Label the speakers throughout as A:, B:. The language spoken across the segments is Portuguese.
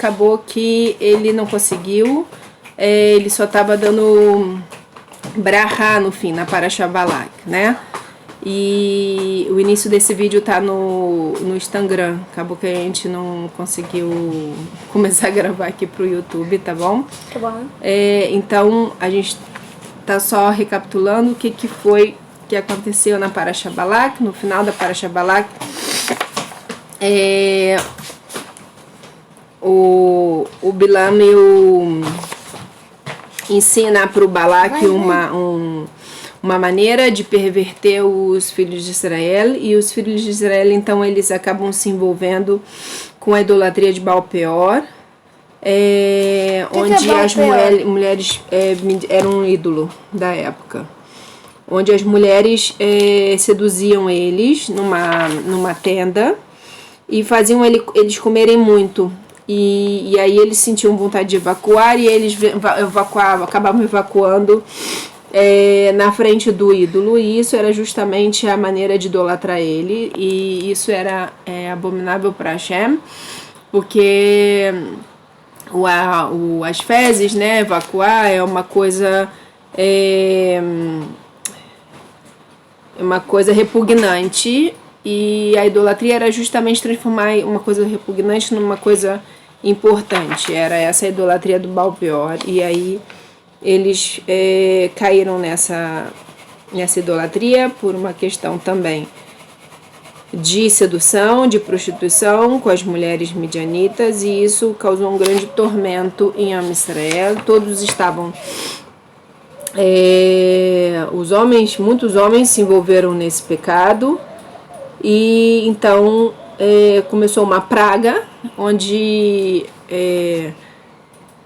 A: acabou que ele não conseguiu, ele só estava dando brahá no fim, na Parashá Balak, né? E o início desse vídeo tá no Instagram. Acabou que a gente não conseguiu começar a gravar aqui pro YouTube, tá bom?
B: Tá bom.
A: Então a gente tá só recapitulando o que foi que aconteceu na Parashá Balak. No final da Parashá Balak, o Bilam ensina pro Balak uma maneira de perverter os filhos de Israel, e os filhos de Israel, então, eles acabam se envolvendo com a idolatria de Baal Peor, onde as mulheres eram um ídolo da época, onde as mulheres seduziam eles numa tenda e faziam eles comerem muito. E aí eles sentiam vontade de evacuar, e eles acabavam evacuando na frente do ídolo, e isso era justamente a maneira de idolatrar ele, e isso era abominável para Hashem, porque as fezes, né, evacuar é uma coisa repugnante, e a idolatria era justamente transformar uma coisa repugnante numa coisa importante. Era essa a idolatria do Baal Peor, e aí eles caíram nessa idolatria por uma questão também de sedução, de prostituição com as mulheres midianitas, e isso causou um grande tormento em Am Israel. Todos estavam muitos homens se envolveram nesse pecado, e então começou uma praga onde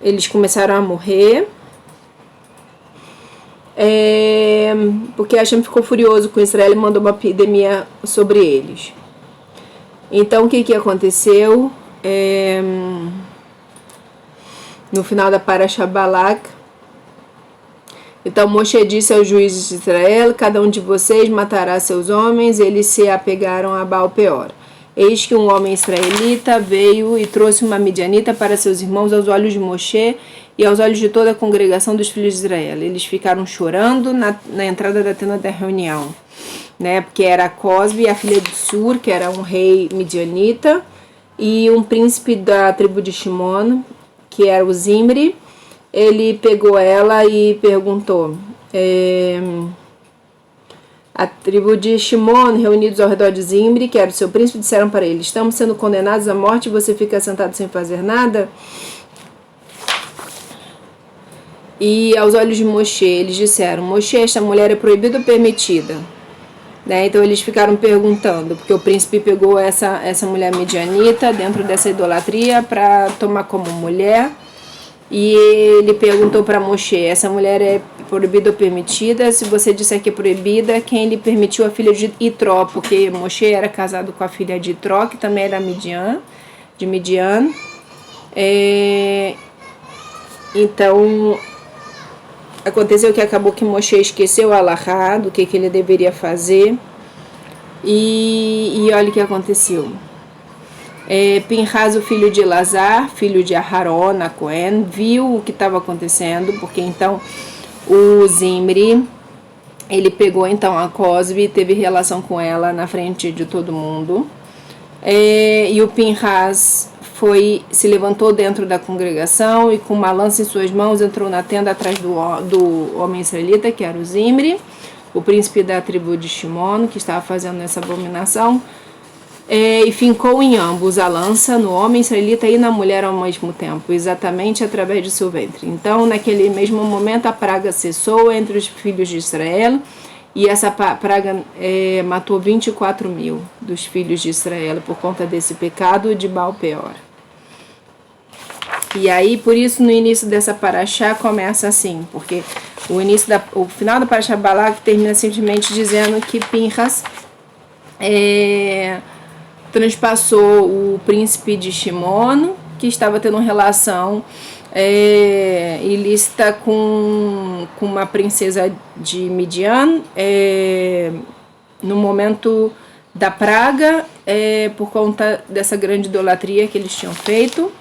A: eles começaram a morrer, porque Hashem ficou furioso com Israel e mandou uma epidemia sobre eles. Então o que aconteceu? No final da Parashá Balak, então Moshe disse aos juízes de Israel: cada um de vocês matará seus homens. Eles se apegaram a Baal Peor. Eis que um homem israelita veio e trouxe uma midianita para seus irmãos aos olhos de Moshe e aos olhos de toda a congregação dos filhos de Israel. Eles ficaram chorando na entrada da tenda da reunião, né? Porque era Cosbi, a filha de Sur, que era um rei midianita, e um príncipe da tribo de Shimon, que era o Zimri. Ele pegou ela e perguntou: a tribo de Shimon, reunidos ao redor de Zimri, que era o seu príncipe, disseram para ele: estamos sendo condenados à morte e você fica sentado sem fazer nada? E aos olhos de Moshe, eles disseram: Moshe, esta mulher é proibida ou permitida? Né? Então eles ficaram perguntando, porque o príncipe pegou essa mulher midianita dentro dessa idolatria para tomar como mulher. E ele perguntou para Moshe: essa mulher é proibida ou permitida? Se você disser que é proibida, quem lhe permitiu? A filha de Itró, porque Moshe era casado com a filha de Itró, que também era de Midian. Então aconteceu que acabou que Moshe esqueceu a Alahá, do que ele deveria fazer, e olha o que aconteceu. Pinhas, o filho de Elazar, filho de Aharon, a Cohen, viu o que estava acontecendo, porque então o Zimri, ele pegou então a Cosbi e teve relação com ela na frente de todo mundo, e o Pinhas se levantou dentro da congregação e com uma lança em suas mãos entrou na tenda atrás do homem israelita, que era o Zimri, o príncipe da tribo de Shimon, que estava fazendo essa abominação. E fincou em ambos a lança, no homem israelita e na mulher ao mesmo tempo, exatamente através de seu ventre. Então, naquele mesmo momento, a praga cessou entre os filhos de Israel, e essa praga matou 24.000 dos filhos de Israel por conta desse pecado de Baal Peor. E aí, por isso, no início dessa Parashá começa assim, porque o final da Parashá Balak termina simplesmente dizendo que Pinhas transpassou o príncipe de Shimon, que estava tendo relação ilícita com uma princesa de Midian, no momento da praga, por conta dessa grande idolatria que eles tinham feito.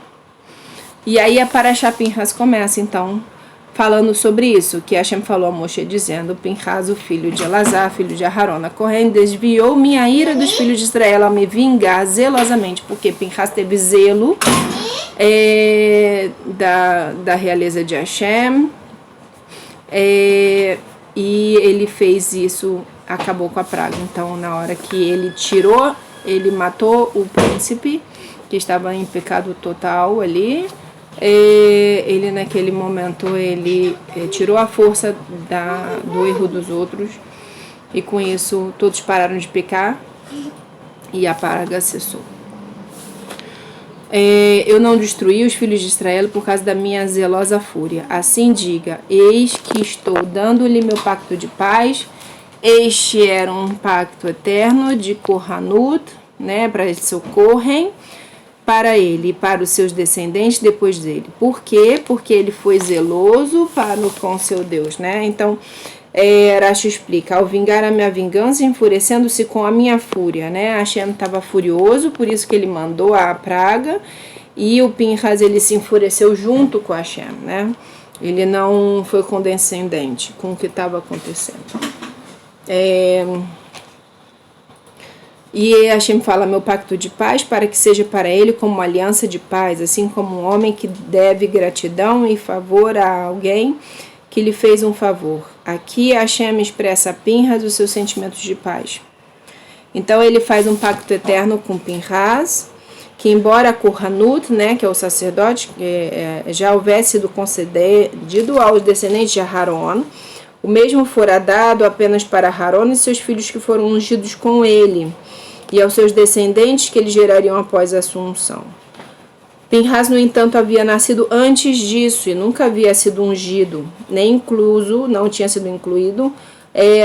A: E aí a Parashá Pinhas começa, então, falando sobre isso, que Hashem falou a Moshe, dizendo: Pinhas, o filho de Elazar, filho de Aharon, correndo, desviou minha ira dos filhos de Israel a me vingar zelosamente, porque Pinhas teve zelo da realeza de Hashem, e ele fez isso, acabou com a praga. Então, na hora que ele matou o príncipe, que estava em pecado total ali, ele naquele momento ele tirou a força do erro dos outros, e com isso todos pararam de pecar e a praga cessou. Eu não destruí os filhos de Israel por causa da minha zelosa fúria. Assim diga: eis que estou dando-lhe meu pacto de paz. Este era um pacto eterno de Kohanut, né, para eles socorrem para ele e para os seus descendentes depois dele. Por quê? Porque ele foi zeloso com seu Deus, né? Então, Rashi explica: ao vingar a minha vingança, enfurecendo-se com a minha fúria, né? Hashem estava furioso, por isso que ele mandou a praga, e o Pinhas, ele se enfureceu junto com Hashem, né? Ele não foi condescendente com o que estava acontecendo. E Hashem fala: meu pacto de paz, para que seja para ele como uma aliança de paz, assim como um homem que deve gratidão e favor a alguém que lhe fez um favor. Aqui Hashem expressa a Pinhas os seus sentimentos de paz. Então ele faz um pacto eterno com Pinhas, que embora Kohanut, né, que é o sacerdote, já houvesse sido concedido aos descendentes de Aharon, o mesmo fora dado apenas para Aharon e seus filhos que foram ungidos com ele, e aos seus descendentes que eles gerariam após a sua unção. Pinhas, no entanto, havia nascido antes disso e nunca havia sido ungido, nem incluso, não tinha sido incluído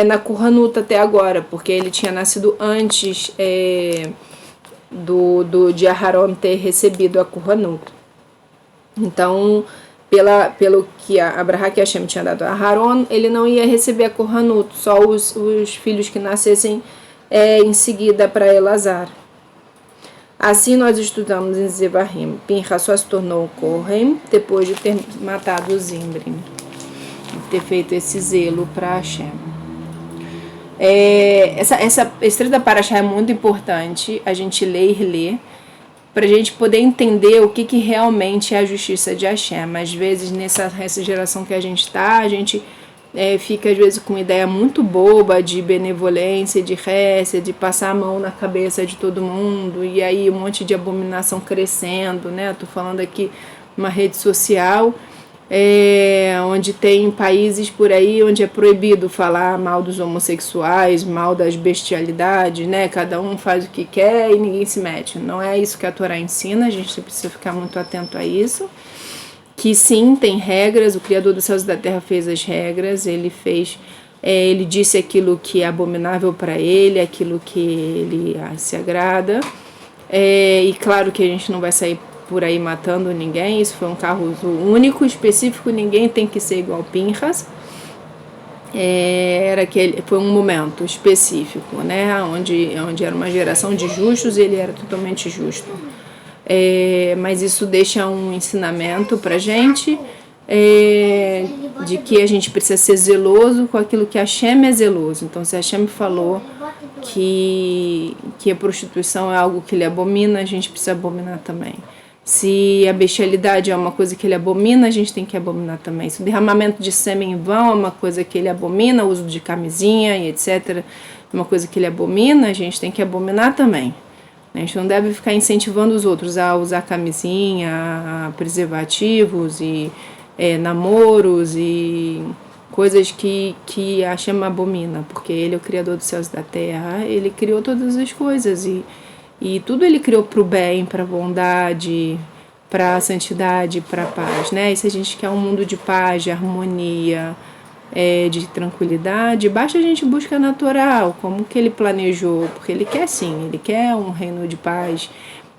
A: na Kohanut até agora, porque ele tinha nascido antes de Aharon ter recebido a Kohanut. Então, pelo que a Abrahá que Hashem tinha dado a Aharon, ele não ia receber a Kohanut, só os filhos que nascessem em seguida para Elazar. Assim nós estudamos em Zevahim. Pinhas só se tornou Kohen depois de ter matado o Zimri, de ter feito esse zelo para Hashem. Essa história da Parashá é muito importante a gente ler e reler, para a gente poder entender o que realmente é a justiça de Hashem. Às vezes, nessa geração que a gente está, a gente fica às vezes com uma ideia muito boba de benevolência, de récia, de passar a mão na cabeça de todo mundo, e aí um monte de abominação crescendo, né? Estou falando aqui uma rede social, onde tem países por aí onde é proibido falar mal dos homossexuais, mal das bestialidades, né? Cada um faz o que quer e ninguém se mete. Não é isso que a Torá ensina, a gente precisa ficar muito atento a isso. Que sim, tem regras, o Criador dos céus e da terra fez as regras, ele disse aquilo que é abominável para ele, aquilo que ele se agrada, e claro que a gente não vai sair por aí matando ninguém, isso foi um caso único, específico, ninguém tem que ser igual Pinhas, foi um momento específico, né, onde era uma geração de justos e ele era totalmente justo. Mas isso deixa um ensinamento para a gente de que a gente precisa ser zeloso com aquilo que Hashem é zeloso. Então, se Hashem falou que a prostituição é algo que ele abomina, a gente precisa abominar também. Se a bestialidade é uma coisa que ele abomina, a gente tem que abominar também. Se o derramamento de sêmen em vão é uma coisa que ele abomina, o uso de camisinha e etc. é uma coisa que ele abomina, a gente tem que abominar também. A gente não deve ficar incentivando os outros a usar camisinha, a preservativos e namoros e coisas que Hashem abomina, porque ele é o Criador dos céus e da terra, ele criou todas as coisas e tudo ele criou para o bem, para a bondade, para a santidade, para a paz, né? E se a gente quer um mundo de paz, de harmonia, de tranquilidade, basta a gente buscar natural, como que ele planejou, porque ele quer sim, ele quer um reino de paz,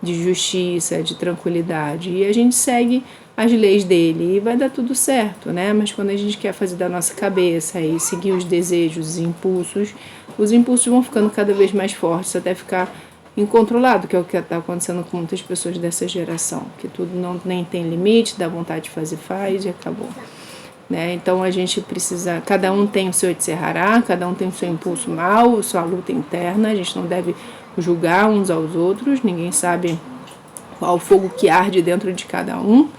A: de justiça, de tranquilidade, e a gente segue as leis dele e vai dar tudo certo, né? Mas quando a gente quer fazer da nossa cabeça e seguir os desejos, os impulsos vão ficando cada vez mais fortes até ficar incontrolado, que é o que está acontecendo com muitas pessoas dessa geração, que tudo nem tem limite, dá vontade de fazer, faz e acabou. Né? Então a gente precisa, cada um tem o seu Yetzirah, cada um tem o seu impulso mal, a sua luta interna, a gente não deve julgar uns aos outros, ninguém sabe qual o fogo que arde dentro de cada um,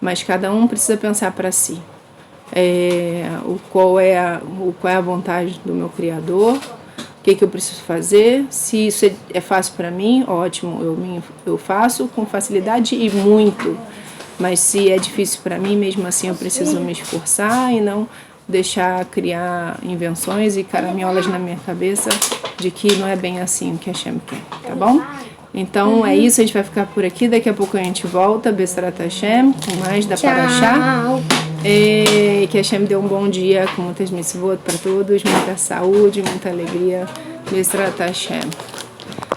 A: mas cada um precisa pensar para si. Qual é a vontade do meu Criador, o que eu preciso fazer, se isso é fácil para mim, ótimo, eu faço com facilidade e muito, mas se é difícil para mim, mesmo assim eu preciso me esforçar e não deixar criar invenções e caraminholas na minha cabeça de que não é bem assim o que a Hashem quer, tá bom? Então é isso, a gente vai ficar por aqui, daqui a pouco a gente volta, Bezrat Hashem, com mais da Parashá. Que a Hashem dê um bom dia com muitas mitzvot para todos, muita saúde, muita alegria. Bezrat Hashem.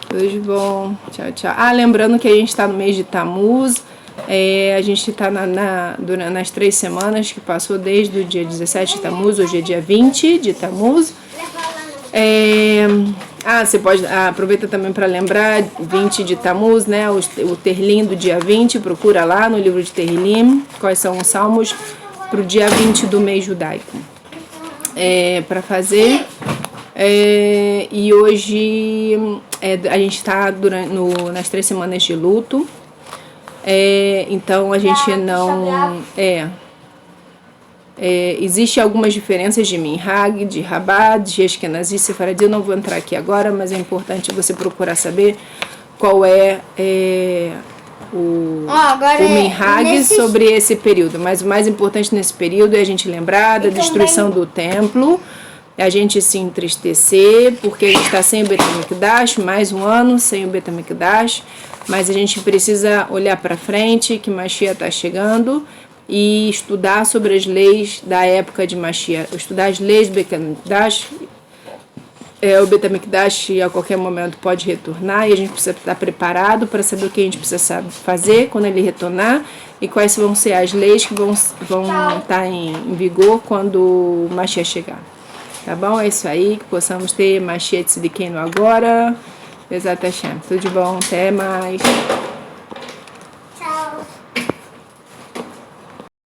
A: Tudo de bom. Tchau, tchau. Lembrando que a gente está no mês de Tammuz. A gente está nas 3 semanas que passou desde o dia 17 de Tammuz, hoje é dia 20 de Tammuz. Você pode aproveita também para lembrar 20 de Tammuz, né? O Terlim do dia 20, procura lá no livro de Terlim quais são os salmos para o dia 20 do mês judaico para fazer. E hoje a gente está nas 3 semanas de luto. Então a gente não existe algumas diferenças de Minhag, de Rabad, de Ashkenazi, Sefaradi. Eu não vou entrar aqui agora, mas é importante você procurar saber qual é o Minhag sobre esse período. Mas o mais importante nesse período é a gente lembrar da destruição do templo, a gente se entristecer, porque a gente está sem o Beit HaMikdash, mais um ano sem o Beit HaMikdash, mas a gente precisa olhar para frente, que Mashiach está chegando, e estudar sobre as leis da época de Mashiach, estudar as leis do Beit HaMikdash. O Beit HaMikdash a qualquer momento pode retornar e a gente precisa estar preparado para saber o que a gente precisa fazer quando ele retornar e quais vão ser as leis que vão estar em vigor quando o Mashiach chegar. Tá bom? É isso aí, que possamos ter Mashiach Tzidkenu agora. Bezrat Hashem. Tudo de bom, até mais.